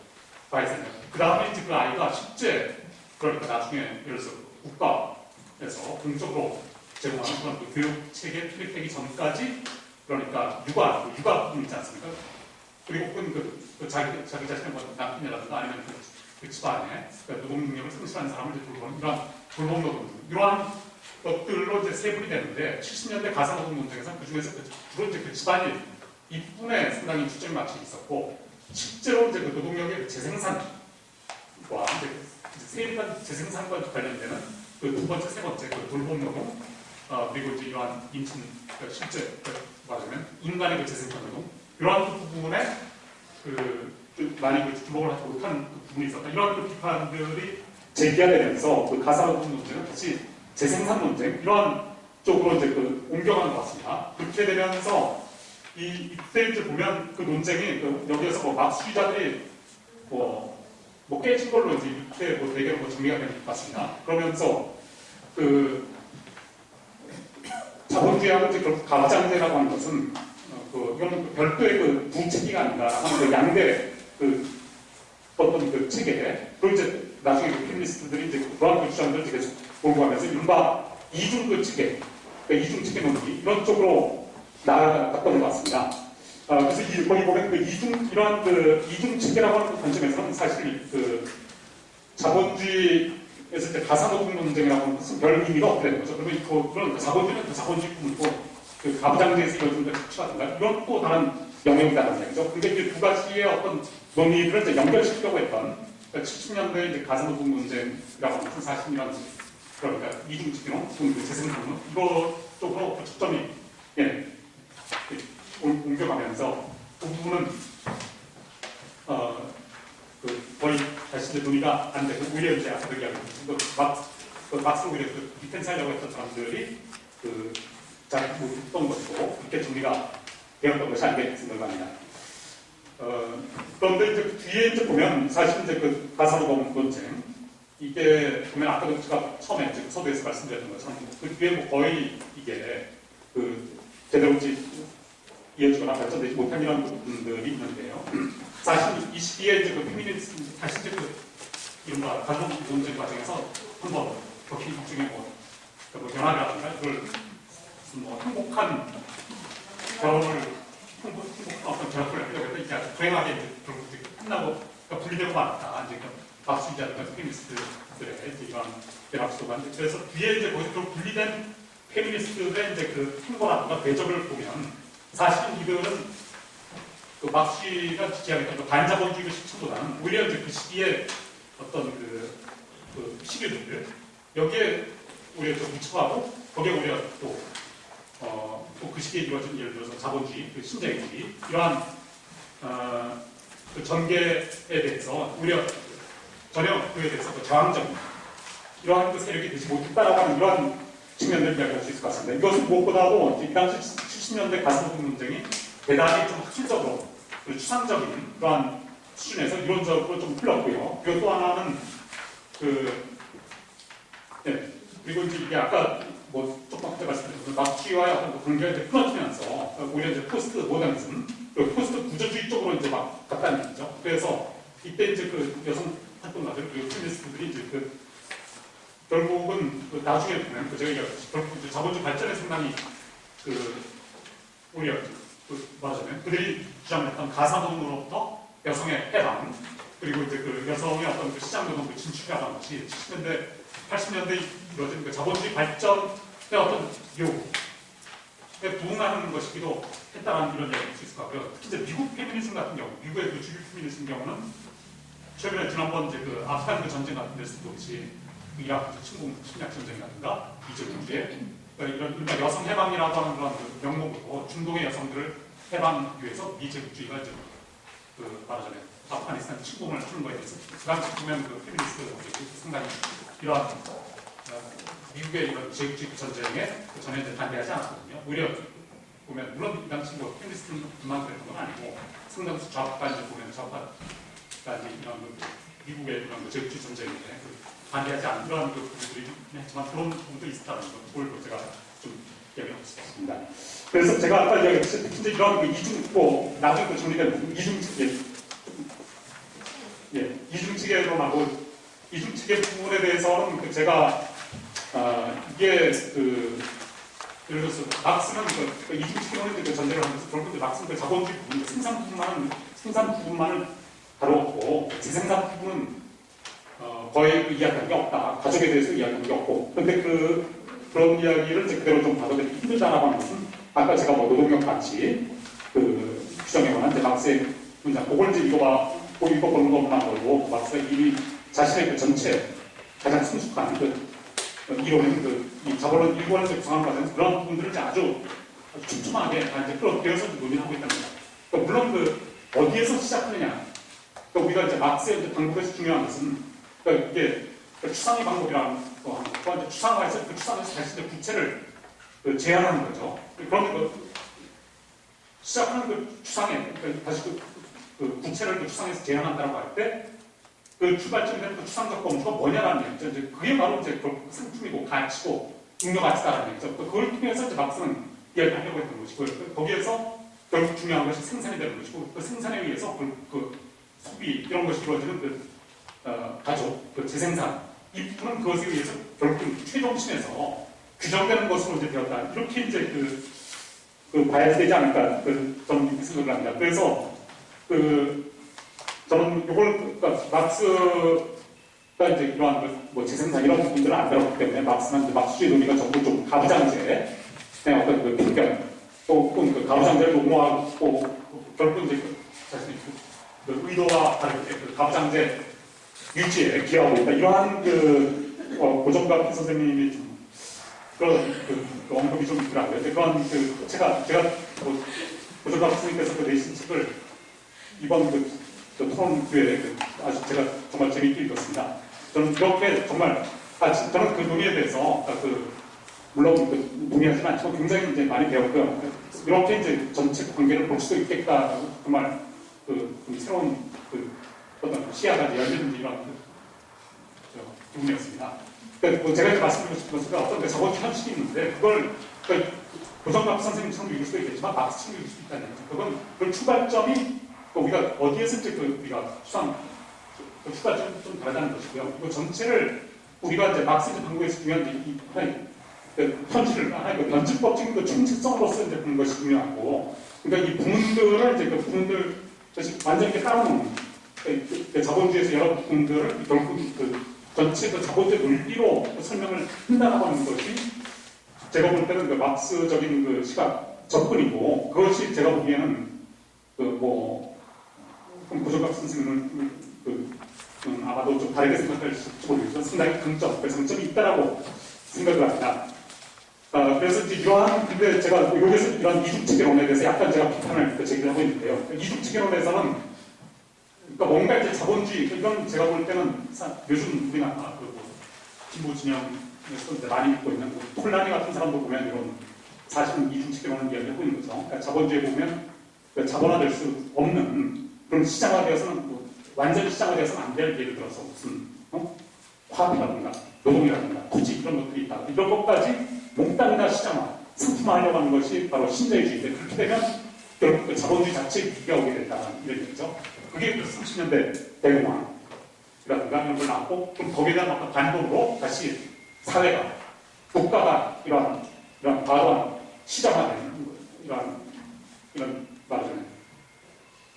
[SPEAKER 2] 봐야 됩니다. 그 다음에 이제 그 아이가 실제 그러니까 나중에 예를 들어서 국가에서 공적으로 제공하는 그런 그 교육 체계 투입되기 전까지 그러니까 육아 부분 있지 않습니까? 그리고 혹은 그 자기 자신의 뭐 남편이라든가 아니면 그 집안에 그러니까 노동 능력을 성실한 사람을 이제 돌보는 이러한 돌봄노동 이러한 것들로 이제 세분이 되는데 70년대 가사노동 논쟁에서는 그 중에서 주로 이제 그 집안일 이 부분에 상당히 초점이 맞춰 있었고 실제로 이제 그 노동력의 그 재생산과 이제 세일간 재생산과 관련되는 그 두 번째, 세 번째 그 돌봄노동 그리고 이제 이러한 임신 실제 말하자면 인간의 그 재생산 노동 이러한 그 부분에 많이 그 주목을 하지 못한 그 부분이 있었다. 이런 그 비판들이 제기되면서 그 가사노동 논쟁은 다시 재생산 논쟁 이러한 쪽으로 이제 그 옮겨가는 것 같습니다. 그렇게 되면서 이때 이제 보면 그 논쟁이 여기에서 뭐 막수주자들이 뭐 깨진 걸로 이제 이때 뭐 대개로 뭐 정리가 된 것 같습니다. 그러면서 그 자본주의하고 이제 결국 가부장제라고 하는 것은 이거는 그 별도의 그 부체계가 아닌가 하는 그 양대 어떤 그 체계 그리고 이제 나중에 그 페미니스트들이 이제 그러한 그 주장들을 계속 몰고 가면서 이른바 이중 그 체계, 그러니까 이중 체계 논리 이런 쪽으로 나아갔던 것 같습니다. 그래서 거기 보면 이러한 그 이중 체계라고 하는 관점에서는 사실 그 자본주의에서 이제 가사노동 논쟁이라고 하는 것은 별 의미가 없게 되는 거죠. 그리고 그런 자본주의는 그 자본주의 부분이고 그 가부장제에서 이루어진 추가든가 이런 또 다른 영역이라는 얘기죠. 근데 이 두 가지의 어떤 논의들을 이제 연결시키려고 했던 70년대 이제 가사노동 논쟁이라고 하는 것은 사실 이런 그러니까 이중직기론, 재생산론 이거 쪽으로 초점이 옮겨가면서 그 부분은 거의 다시 이제 논의가 안 되고 오히려 이제 아까 그 이야기 막상 오히려 그 디펜스하려고 했던 사람들이 잘 못했던 것으로 그렇게 정리가 되었던 것이 아니겠 생각합니다. 그런데 이제 그 뒤에 이제 보면 사실 이제 그 가사노동 논쟁 이게 보면 아까 제가 처음에 이제 서두에서 말씀드렸던 것처럼 그 뒤에 뭐 거의 이게 제대로 이어지거나 발전되지 못한 이런 부분들이 있는데요. 사실 이 시기에 이제 그 페미니스트 다시 이제 이른바 가사노동 논쟁 과정에서 한번 그렇게 일종의 뭐 변화라든가 그걸 뭐 행복한 결혼을 행복한 어떤 결혼을 하려고 해서 이제 아주 불행하게 이제 끝나고 그러니까 분리되고 말았다. 이제 막수주자들과 페미니스트들의 이제 이런 결합수가 그래서 뒤에 이제 거기서 좀 분리된 페미니스트들의 이제 그 행보라든가 대접을 보면 사실 이들은 그 막수주의가 지지하겠다는 그 반자본주의 실천보다는 오히려 이제 그 시기에 어떤 그 시기들 여기에 오히려 좀 미쳐하고 거기에 오히려 또 그 시기에 이루어진 예를 들어서 자본주의, 그 신자유주의 이러한 그 전개에 대해서 오히려 전혀 그에 대해서 저항적인 이러한 그 세력이 되지 못했다라고 하는 이러한 측면을 이야기할 수 있을 것 같습니다. 이것은 무엇보다도 이 당시 70년대 가사노동 논쟁이 대단히 좀 학술적으로 추상적인 그러한 수준에서 이론적으로 좀 흘렀고요. 그리고 또 하나는 그리고 이제 이게 아까 조금 앞에 말씀드렸던 막주의와의 어떤 관계가 이제 끊어지면서 오히려 이제 포스트 모더니즘, 그리고 포스트 구조주의 쪽으로 이제 막 갔다는 얘기죠. 그래서 이때 이제 그 여성 활동가들 그리고 페미니스트들이 이제 결국은 나중에 보면 제가 얘기했듯이 결국 이제 자본주의 발전에 상당히 오히려 말하자면 그들이 주장했던 가사노동으로부터 여성의 해방 그리고 이제 여성의 어떤 시장노동 진출이라고 하는 것이 70년대 80년대에 이루어진 자본주의 발전의 어떤 요구에 부응하는 것이기도 했다는 이런 이야기를 할 수 있을 것 같고요. 특히 이제 미국 페미니즘 같은 경우, 미국의 주류 페미니즘 경우는 최근에 지난번 이제 아프간 전쟁 같은 데서 보듯이 이라크 침략 전쟁이라든가 이집트에 이런 일반 여성 해방이라고 하는 그런 그 명목으로 중동의 여성들을 해방하기 위해서 미제국주의가 이제 말하자면 아프가니스탄 침공을 하는 거에 대해서 그 당시 보면 그 페미니스트 상당히 이러한 미국의 이런 제국주의 전쟁에 전혀 반대하지 않았거든요. 오히려 보면 물론 이 당시 뭐 페미니스트만 그랬던 건 아니고 상당수 좌파까지 보면 좌파까지 이런 미국의 이런 제국주의 전쟁에 반대하지 않는 그런 부분들이 했지만 그런 부분도 있었다는 걸 제가 좀 얘기하고 싶습니다. 그래서 제가 아까 이야기했듯이 이제 이런 이중 나중에 정리된 이중치계로 하고 이중치계 부분에 대해서는 제가 이게 예를 들어서 막스는 이중치계론의 전제를 하면서 결국 막스는 자본주의 부분, 생산 부분만을 다루었고 재생산 부분은 거의 이야기한 게 없다. 가족에 대해서 이야기한 게 없고. 그런데 그런 이야기를 이제 그대로 좀 받아들이기 힘들다라고 하는 것은 아까 제가 노동력 가치 규정에 관한 막스의 문장. 그걸 이제 이거 보는 것만 걸고 막스가 이미 자신의 전체 가장 성숙한 이론은 이 자본론 일본에서 구성한 과정에서 그런 부분들을 이제 아주 촘촘하게 이제 끌어들여서 논의를 하고 있다는 거죠. 물론 어디에서 시작하느냐. 우리가 이제 막스의 방법에서 중요한 것은 이게 추상의 방법이라는 거, 또 추상화해서 그 추상에서 다시 구체를 제한하는 거죠. 그런 시작하는 추상에 다시 구체를 추상에서 제한한다고 할 때 출발점이 되는 추상적 범주가 뭐냐라는 얘기죠. 이제 그게 바로 이제 상품이고 가치고 능력 가치다라는 얘기죠. 그걸 통해서 이제 막스는 이야기하려고 했던 것이고요. 거기에서 결국 중요한 것이 생산이 되는 것이고 그 생산에 의해서 소비 이런 것이 이루어지는 가족, 재생산 이 부분은 그것에 의해서 결국 최종심에서 규정되는 것으로 이제 되었다. 이렇게 이제 봐야 되지 않을까 저는 생각을 합니다. 그래서 저는 이걸 막스가 이제 이러한 재생산 이런 부분들을 안 다뤘기 때문에 막스는 이제 막스주의 논리가 전부 좀 가부장제, 어떤 편견, 또는 가부장제를 옹호하고 결국 이제 자신의 의도와 다르게 가부장제 유지에 기여하고 있다. 이러한 고정갑 선생님이 좀 그런 언급이 좀 있더라고요. 그런 제가 고정갑 선생님께서 내신 책을 이번 토론 기회에 아주 제가 정말 재미있게 읽었습니다. 저는 이렇게 정말 저는 그 논의에 대해서 물론 동의하지는 않지만 굉장히 이제 많이 배웠고요. 이렇게 이제 전체 관계를 볼 수도 있겠다. 정말 새로운 어떤 시야가 열리는 이런 부분이었습니다. 그러니까 제가 이제 말씀드리고 싶은 것은 어떤 자본주의 현실이 있는데 그걸 고정갑 선생님처럼 읽을 수도 있겠지만 막스처럼 읽을 수도 있다는 거죠. 그건 출발점이 우리가 어디에서 이제 우리가 출발점이 좀 다르다는 것이고요. 그 전체를 우리가 이제 막스의 방법에서 중요한 현실을 변질법적인 총체성으로서 이제 보는 것이 중요하고, 그러니까 이 부분들을 이제 부분들 완전히 이렇게 따로놓는 자본주의에서 여러 부분들을 결국 전체 자본주의 논리로 설명을 한다라고 하는 것이 제가 볼 때는 막스적인 시각 접근이고, 그것이 제가 보기에는 고정갑 선생님은 아마도 좀 다르게 생각할지 모르겠지만 상당히 장점이 있다라고 생각을 합니다. 그래서 이제 근데 제가 여기서 이런 이중체계론에 대해서 약간 제가 비판을 제기를 하고 있는데요. 이중체계론에서는 뭔가 이제 자본주의, 이건 제가 볼 때는 요즘 우리나라 진보 진영에서 이제 많이 믿고 있는 폴라니 같은 사람도 보면 이런 사실은 이중체계론을 이야기하고 있는 거죠. 그러니까 자본주의에 보면 자본화될 수 없는 그런 시장화되어서는 완전히 시장화되어서는 안 될 예를 들어서 무슨 화학이라든가 노동이라든가 토지 이런 것들이 있다. 이런 것까지 몽땅 시장화, 상품화하려고 하는 것이 바로 신자유주의인데 그렇게 되면 결국 자본주의 자체에 위기가 오게 된다는 이런 얘기죠. 그게 30년대 대공황이라든가 이런 걸 나왔고 그럼 거기에 대한 어떤 반동으로 다시 사회가, 국가가 이런 과도한 시장화되는 이런 말하자면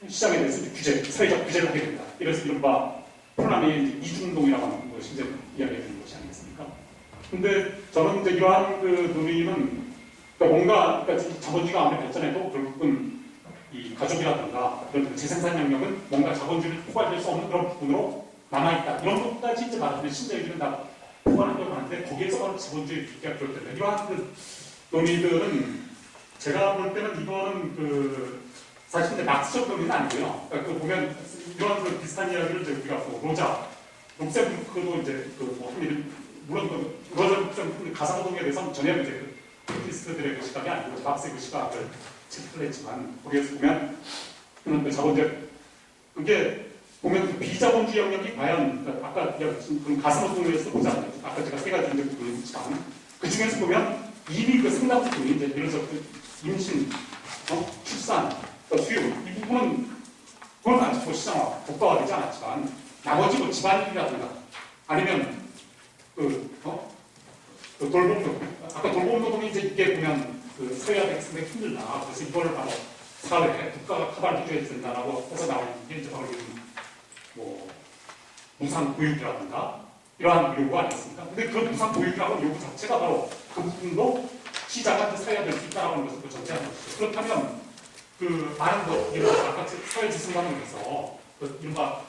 [SPEAKER 2] 시장에 대해서 규제, 사회적 규제를 하게 된다. 이래서 이른바 폴라니의 이중동이라고 하는 것이 이제 이야기가 되는 것이 아니겠습니까? 근데 저는 이제 이러한 논의는 뭔가 자본주의가 아무리 발전해도 결국은 이 가족이라든가 이런 재생산 영역은 뭔가 자본주의를 포괄될 수 없는 그런 부분으로 남아있다. 이런 것까지 이제 말하자면 신자유주의는 다 포괄하려고 하는데 거기에서 바로 자본주의 비약될 때는 이러한 그 논의들은 제가 볼 때는 이거는 사실 근데 막스적 논의는 아니고요. 그러니까 보면 이런 비슷한 이야기를 이제 우리가 로자, 룩셈부르크도 이제 물론 로자 룩셈부르크 가사노동에 대해서는 전혀 이제 피스트들의 시각이 아니고 막스의 시각을 채택을 했지만 거기에서 보면 그 자본주의 그게 보면 비자본주의 영역이 과연 아까 그런 가사노동에서 보자면 아까 제가 세 가지 이제 보였지만 그 중에서 보면 이미 그 상당 부분이 이제 예를 들어서 임신, 출산, 수요 이 부분은 그건 아직 시장화 국가화되지 않았지만 나머지 집안일이라든가 아니면 돌봄노동 아까 돌봄노동이 이제 이게 보면 사회화 백성에 힘들다 그래서 이거를 바로 사회 국가가 카바를 해줘야 된다라고 해서 나오는 게 이제 바로 무상 보육이라든가 이러한 요구가 아니었습니까? 근데 그 무상 보육이라고 하는 요구 자체가 바로 그 부분도 시작한 사회가 될 수 있다라고 하는 것을 전제하는 것이죠. 그렇다면 많은 것, 이런 아까 사회지승산에서 이른바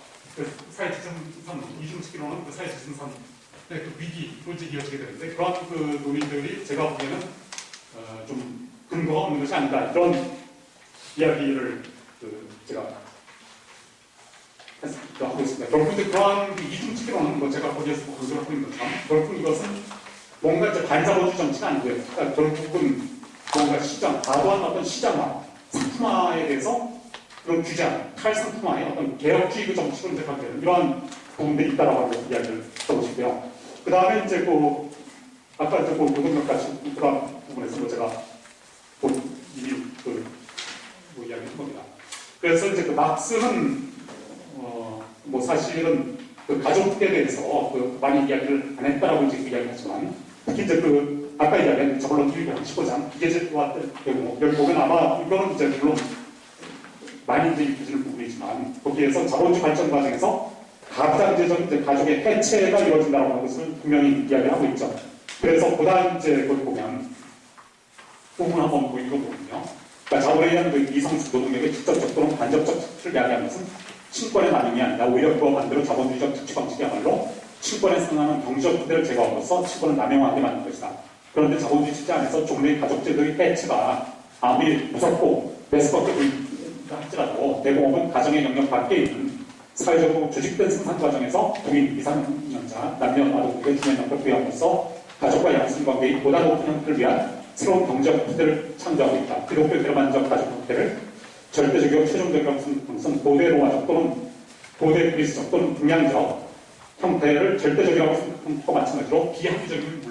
[SPEAKER 2] 사회지승산 이중치기로는 사회지승산 위기로 이제 이어지게 되는데 그런 논의들이 제가 보기에는 좀 근거가 없는 것이 아니다 이런 이야기를 제가 하고 있습니다. 결국 이제 그러한 이중치기로는 제가 거기에서 강조를 하고 있는 것처럼 결국 이것은 뭔가 이제 반자본주의 정치가 아니고요. 그러니까 결국은 뭔가 과도한 어떤 시장화, 상품화에 대해서 그런 규제하는 탈상품화의 어떤 개혁주의 정치로 이제 가게 되는 이러한 부분들이 있다라고 하는 이야기를 하고 싶고요. 그 다음에 이제 아까 이제 노동력까지 그런 부분에서 제가 이미 이야기한 겁니다. 그래서 이제 막스는 사실은 가족에 대해서 많이 이야기를 안 했다라고 이제 이야기하지만 특히 이제 아까 이야기한 저걸로 15장 기계제도화 되고 여기 보면 아마 이거는 이제 물론 많이 이제 입혀지는 부분이지만 거기에서 자본주의 발전 과정에서 가부장제적인 이제 가족의 해체가 이루어진다고 하는 것을 분명히 이야기를 하고 있죠. 그래서 보다 이제 거기 보면 부분 한번 읽어보면요. 그러니까 자본에 의한 이성적 노동력의 직접적 또는 간접적 특수를 이야기하는 것은 친권의 반영이 아니라 오히려 그와 반대로 자본주의적 특수 방식이야말로 친권에 상응하는 경제적 부대를 제거함으로써 친권을 남용하게 만든 것이다. 그런데 자본주의 체제 안에서 종래의 가족제도의 해체가 아무리 무섭고 매스껍게 보인다 할지라도 대공업은 가정의 영역 밖에 있는 사회적으로 조직된 생산 과정에서 부인, 미상년자, 남녀, 아동들의 주변 역할을 부여함으로써 가족과 양성 관계의 보다 높은 형태를 위한 새로운 경제적 형태를 창조하고 있다. 그 목표 대만적 가족 형태를 절대적이고 최종적이라고 생각하면서 고대로마적 또는 고대 그리스적 또는 동양적 형태를 절대적이라고 생각하는 것과 마찬가지로 비합리적인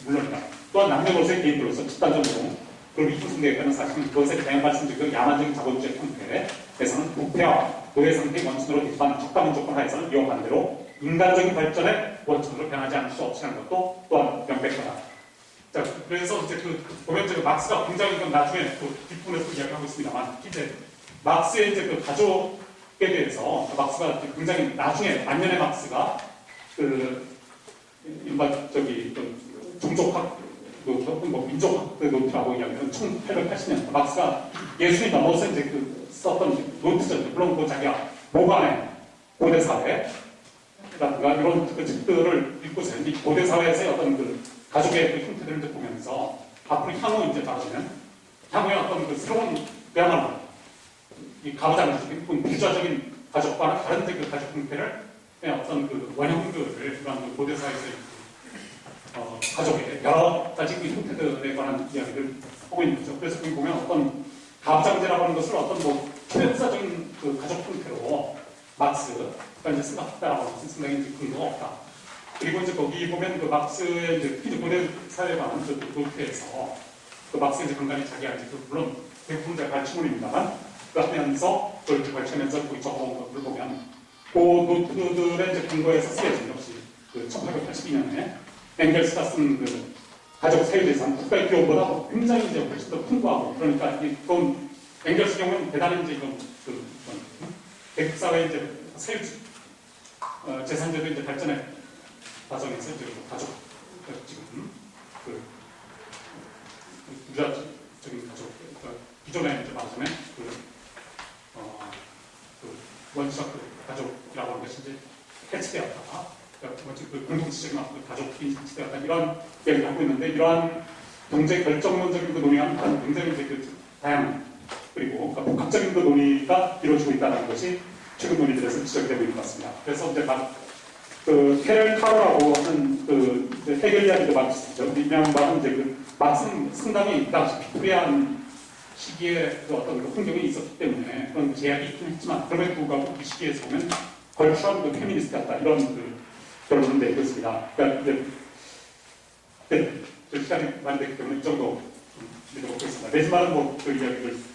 [SPEAKER 2] 물론이다. 또한 남녀노소의 개인들로서 집단적으로 그리고 이분승대에 따른 사실은 그것에 대한 말씀드린 야만적인 자본주의 형태에서는 부패와 노예 상태의 원천으로 대입한 적당한 조건 하에서는 이와 반대로 인간적인 발전의 원천으로 변하지 않을 수 없다는 것도 또한 명백하다. 자, 그래서 이제 보면 막스가 굉장히 나중에 뒷부분에서 이야기하고 있습니다만 이제 막스의 이제 가족에 대해서 막스가 굉장히 나중에晚年의 막스가 종족학 민족학 노트라고 이야기하는 1880년 막스가 예수님 넘어서 이제 썼던 노트죠. 물론 자기가 모간의 고대 사회라든가 이런 책들을 읽고서 이 고대 사회에서의 어떤 가족의 형태들을 보면서 앞으로 향후 이제 따라지는 향후의 어떤 새로운 그야말로 이 가부장적인 부자적인 가족과는 다른 가족 형태를 어떤 원형들을 그런 고대 사회에서의 가족의 여러 가지 형태들에 관한 이야기를 하고 있는 거죠. 그래서 거기 보면 어떤 가부장제라고 하는 것을 어떤 초역사적인 가족 형태로 막스가 이제 생각했다라고 하는 생각이 이제 근거가 없다. 그리고 이제 거기 보면 막스의 이제 고대 사회에 관한 노트에서 막스의 이제 간간히 자기가 이제 물론 대부분 다 발췌물입니다만 하면서 그걸 발췌하면서 거기 적어온 것들을 보면 그 노트들의 이제 근거에서 쓰여진 역시 1882년에 엥겔스가 쓴 가족 사유재산 국가의 기업보다 굉장히 이제 훨씬 더 풍부하고 그러니까 이건 엥겔스 경우는 대단히 이제 대국 사회 이제 사유 재산제도 이제 발전의 과정에서 이제 가족 지금 부자적인 가족 기존에 이제 말하자면 원시적 가족이라고 하는 것이 이제 해체되었다가 그 공동체적인 가족 인식시대 약간 이런 이야기를 하고 있는데 이러한 경제 결정론적인 그 논의와는 굉장히 이제 그 다양한 그리고 그러니까 복합적인 그 논의가 이루어지고 있다는 것이 최근 논의들에서 지적이 되고 있는 것 같습니다. 그래서 이제 그 캐럴 카로라고 하는 그 해결 이야기도 많이 있죠. 유명한 이제 그 막상 상당히 당시 빅토리안 시기에 그 어떤 그 환경이 있었기 때문에 그런 제약이 있긴 했지만 그럼에도 불구하고 그 시기에서 보면 걸출한 그 페미니스트였다 이런 그 결론을 내렸습니다. 그러니까 이제 네, 저 시간이 많이 됐기 때문에 이 정도 믿어보겠습니다. 내지막은 뭐그 이야기를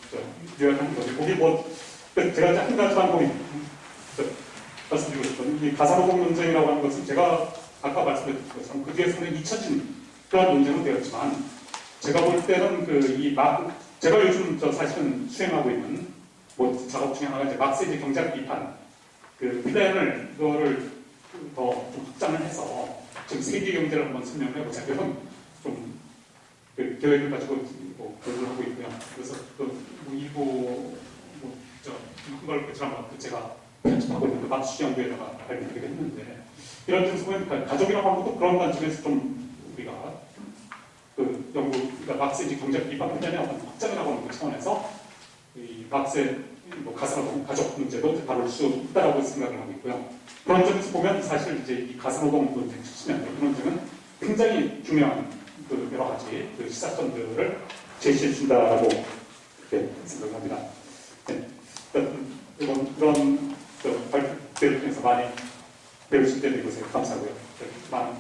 [SPEAKER 2] 요약하는 거죠. 거기 뭐 제가 이제 한 가지만 거기 말씀드리고 싶은 이 가사노동 논쟁이라고 하는 것은 제가 아까 말씀드린 것처럼 그 뒤에 상당히 잊혀진 그런 논쟁은 되었지만 제가 볼 때는 제가 요즘 사실은 수행하고 있는 뭐 작업 중에 하나가 이제 막스의 경제학 비판 그 플랜을 그거를 더 좀 확장을 해서 지금 세계 경제를 한번 설명을 해보자 이런 좀 그 계획을 가지고 뭐 교육을 하고 있고요. 그래서 그 일부 그걸 제가 편집하고 있는 그 박수시 연구에다가 발표하기도 했는데 이런 점에서 보면 가족이라고 하는 것도 그런 관점에서 좀 우리가 그 그러니까 막스의 경제학 비판 플랜의 어떤 확장이라고 하는 그 차원에서 이 막스의 뭐 가사노동, 가족 문제도 다룰 수 있다라고 생각을 하고 있고요. 그런 점에서 보면 사실 이제 이 가사노동 논쟁 70년대 그 논쟁은 굉장히 중요한 그 여러 가지 그 시사점들을 제시해 준다라고 이렇게 생각합니다. 네. 이런 발표를 통해서 많이 배울 수 있다는 것에 감사하고요. 많은